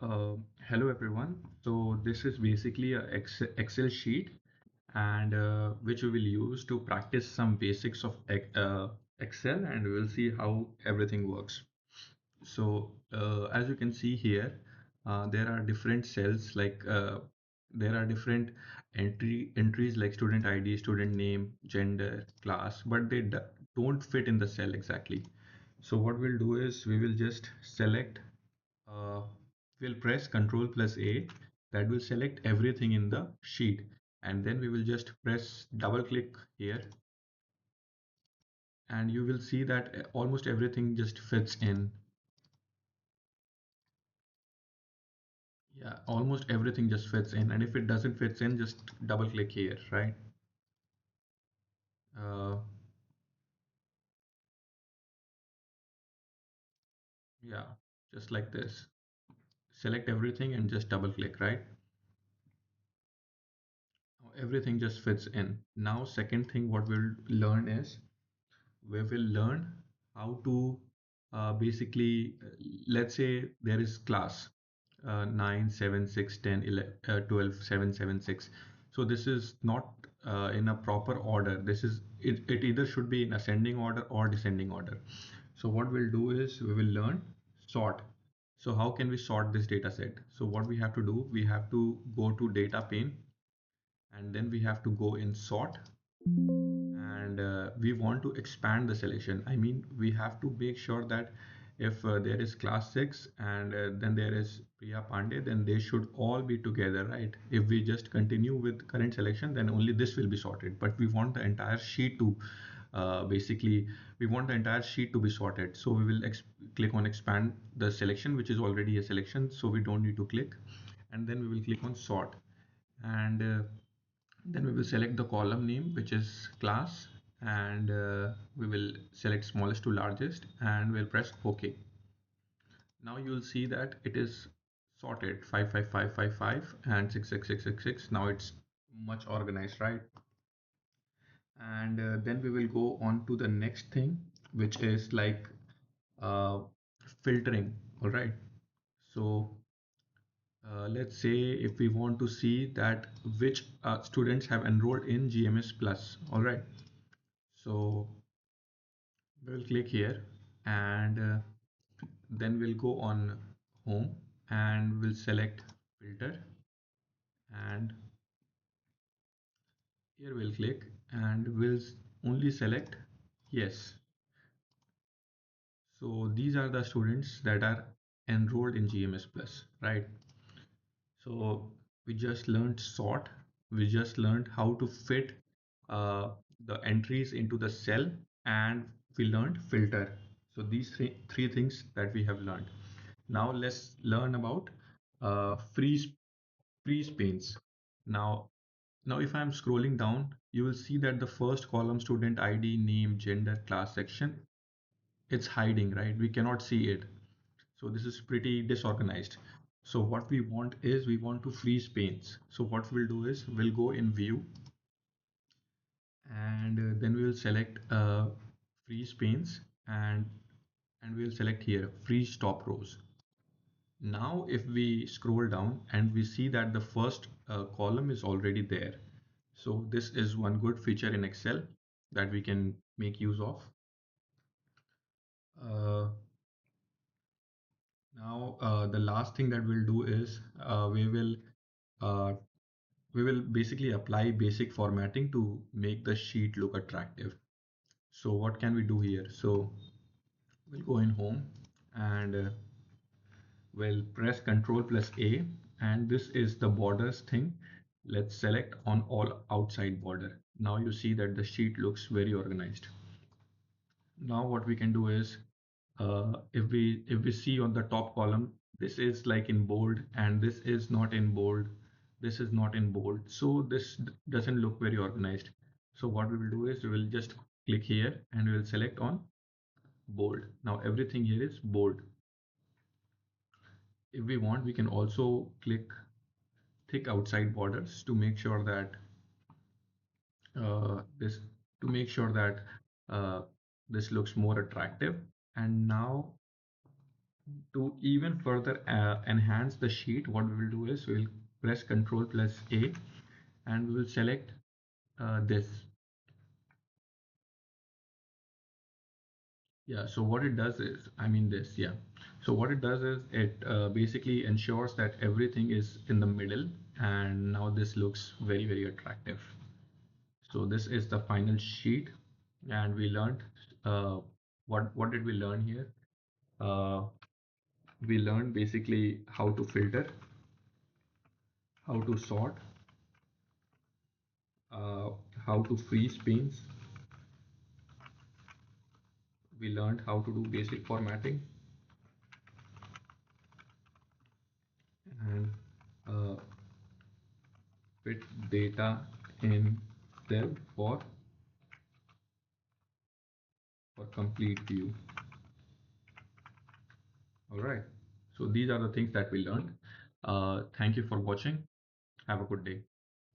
Uh, Hello everyone. So this is basically a Excel sheet and which we will use to practice some basics of Excel, and we will see how everything works. So as you can see here, there are different cells there are different entries like student ID, student name, gender, class, but don't fit in the cell exactly. So what we'll do is we will just select uh, we'll press Ctrl plus A. That will select everything in the sheet, and then we will just press double click here, and you will see that almost everything just fits in. Yeah, almost everything just fits in, and if it doesn't fits in, just double click here, right? uh, yeah, just like this. Select everything and just double click, right? Now everything just fits in. Now second thing what we'll learn is we will learn how to basically, let's say there is class 9 7 6 10 11 12 7 7 6. So this is not in a proper order. It either should be in ascending order or descending order. So what we'll do is we will learn sort. So how can we sort this data set? So what we have to do, we have to go to data pane, and then we have to go in sort, and we want to expand the selection. I mean, we have to make sure that if there is class 6 and then there is Priya Pandey, then they should all be together, right? If we just continue with current selection, then only this will be sorted, but we want the entire sheet to basically we want the entire sheet to be sorted. So we will click on expand the selection, which is already a selection, so we don't need to click. And then we will click on sort, and then we will select the column name, which is class, and we will select smallest to largest, and we'll press OK. Now you'll see that it is sorted 55555 and 66666. Now it's much organized, right? And then we will go on to the next thing, which is like uh, filtering. All right. So let's say if we want to see that which students have enrolled in GMS Plus. All right. So we'll click here, and then we'll go on home, and we'll select filter, and here we'll click, and we'll only select yes. So these are the students that are enrolled in GMS Plus, right? So we just learned sort, we just learned how to fit uh, the entries into the cell, and we learned filter. So these three things that we have learned. Now let's learn about freeze panes. Now, now if I'm scrolling down, you will see that the first column, student ID, name, gender, class section, it's hiding, right? We cannot see it. So this is pretty disorganized. So what we want is we want to freeze panes. So what we'll do is we'll go in view, and then we will select freeze panes, and we'll select here freeze top rows. Now if we scroll down and we see that the first column is already there. So this is one good feature in Excel that we can make use of. Uh, Now the last thing that we'll do is uh, we will basically apply basic formatting to make the sheet look attractive. So what can we do here? So we'll go in home, and we'll press Ctrl plus A, and this is the borders thing. Let's select on all outside border. Now you see that the sheet looks very organized. Now what we can do is if we see on the top column, this is like in bold, and this is not in bold, this is not in bold, so this doesn't look very organized. So what we will do is we will just click here, and we will select on bold. Now everything here is bold. If we want, we can also click thick outside borders to make sure that this to make sure that uh, this looks more attractive. And now To even further enhance the sheet, what we will do is we will press Ctrl plus A and we will select this. Yeah, so what it does is, I mean this, yeah. So what it does is it basically ensures that everything is in the middle, and now this looks very, very attractive. So this is the final sheet, and we learned uh, what did we learn here? Uh, we learned basically how to filter, how to sort, uh, how to freeze panes. We learned how to do basic formatting and uh, fit data in cell for complete view. All right. So these are the things that we learned. Thank you for watching. Have a good day.